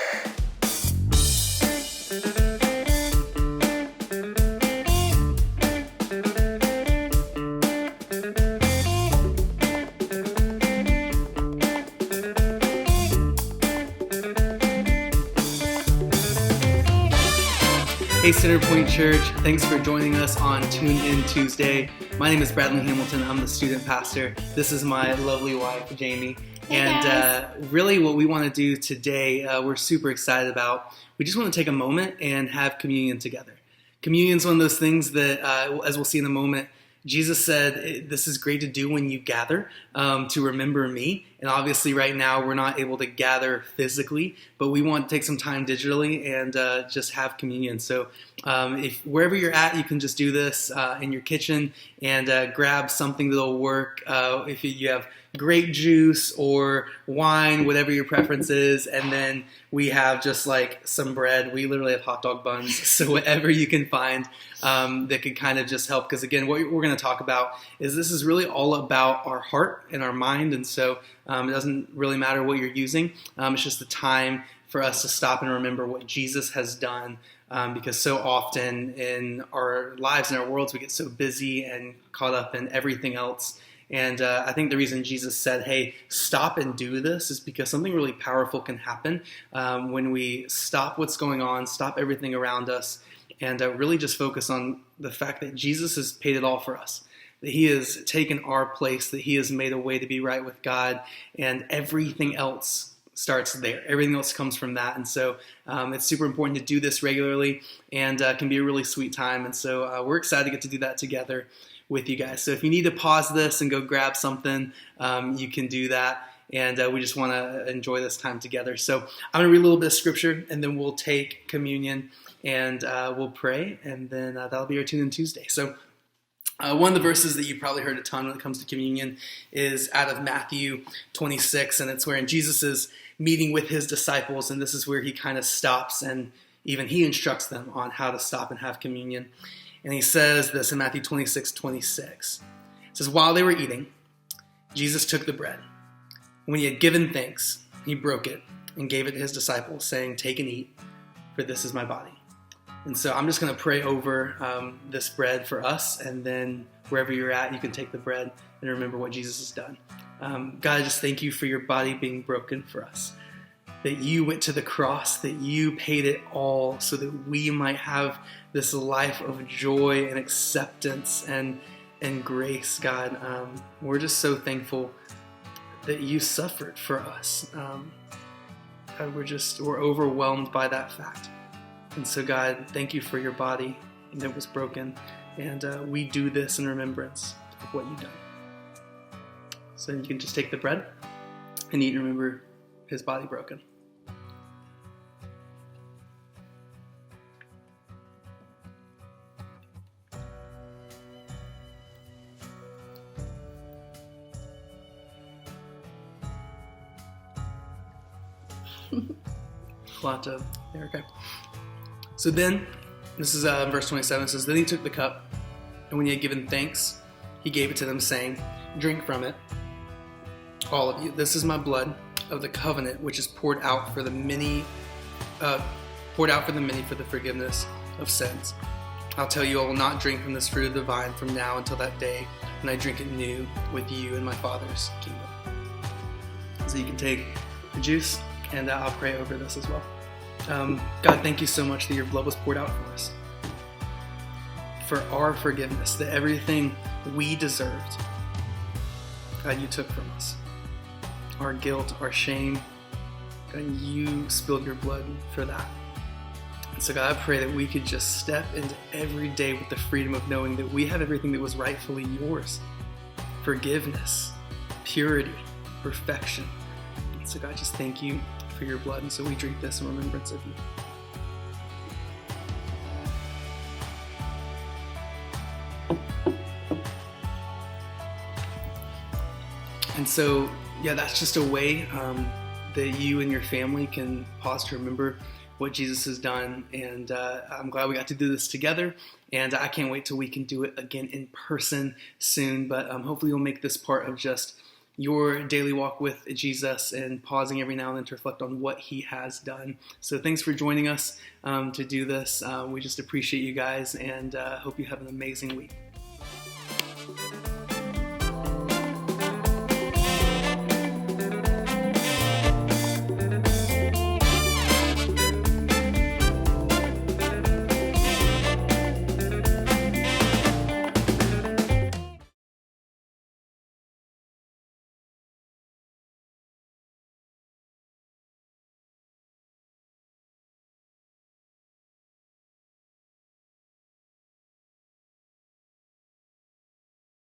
Hey Centerpoint Church, thanks for joining us on Tune In Tuesday. My name is Bradley Hamilton, I'm the student pastor. This is my lovely wife, Jaime. Really what we want to do today, we're super excited about. We just want to take a moment and have communion together. Communion is one of those things that, as we'll see in a moment, Jesus said, this is great to do when you gather to remember me. And obviously right now we're not able to gather physically, but we want to take some time digitally and just have communion. So if wherever you're at, you can just do this in your kitchen and grab something that'll work. If you have grape juice or wine, whatever your preference is, and then we have just like some bread. We literally have hot dog buns, so whatever you can find that could kind of just help. Because again, what we're going to talk about is this is really all about our heart and our mind, and so it doesn't really matter what you're using. It's just a time for us to stop and remember what Jesus has done. Because so often in our lives and our worlds, we get so busy and caught up in everything else. And I think the reason Jesus said, hey, stop and do this is because something really powerful can happen when we stop what's going on, stop everything around us, and really just focus on the fact that Jesus has paid it all for us, that he has taken our place, that he has made a way to be right with God, and everything else starts there. Everything else comes from that. And so it's super important to do this regularly and can be a really sweet time. And so we're excited to get to do that together with you guys. So if you need to pause this and go grab something, you can do that. And we just want to enjoy this time together. So I'm going to read a little bit of scripture and then we'll take communion and we'll pray. And then that'll be our Tune In Tuesday. So one of the verses that you probably heard a ton when it comes to communion is out of Matthew 26. And it's wherein Jesus is meeting with his disciples. And this is where he kind of stops and even he instructs them on how to stop and have communion. And he says this in Matthew 26:26. It says, while they were eating, Jesus took the bread. When he had given thanks, he broke it and gave it to his disciples, saying, take and eat, for this is my body. And so I'm just going to pray over this bread for us. And then wherever you're at, you can take the bread and remember what Jesus has done. God, I just thank you for your body being broken for us, that you went to the cross, that you paid it all so that we might have this life of joy and acceptance and grace, God. We're just so thankful that you suffered for us. God, we're overwhelmed by that fact. And so, God, thank you for your body that was broken. And we do this in remembrance of what you've done. So you can just take the bread and eat and remember his body broken. Okay. So then, this is verse 27, it says, then he took the cup, and when he had given thanks, he gave it to them, saying, drink from it, all of you. This is my blood of the covenant, which is poured out for the many for the forgiveness of sins. I'll tell you, I will not drink from this fruit of the vine from now until that day when I drink it new with you in my Father's kingdom. So you can take the juice, and I'll pray over this as well. God, thank you so much that your blood was poured out for us, for our forgiveness, that everything we deserved, God, you took from us. Our guilt, our shame, God, you spilled your blood for that. And so God, I pray that we could just step into every day with the freedom of knowing that we have everything that was rightfully yours. Forgiveness, purity, perfection. And so God, just thank you for your blood. And so we drink this in remembrance of you. And so, yeah, that's just a way that you and your family can pause to remember what Jesus has done. And I'm glad we got to do this together. And I can't wait till we can do it again in person soon. But hopefully we'll make this part of just your daily walk with Jesus and pausing every now and then to reflect on what he has done. So thanks for joining us to do this. We just appreciate you guys and hope you have an amazing week.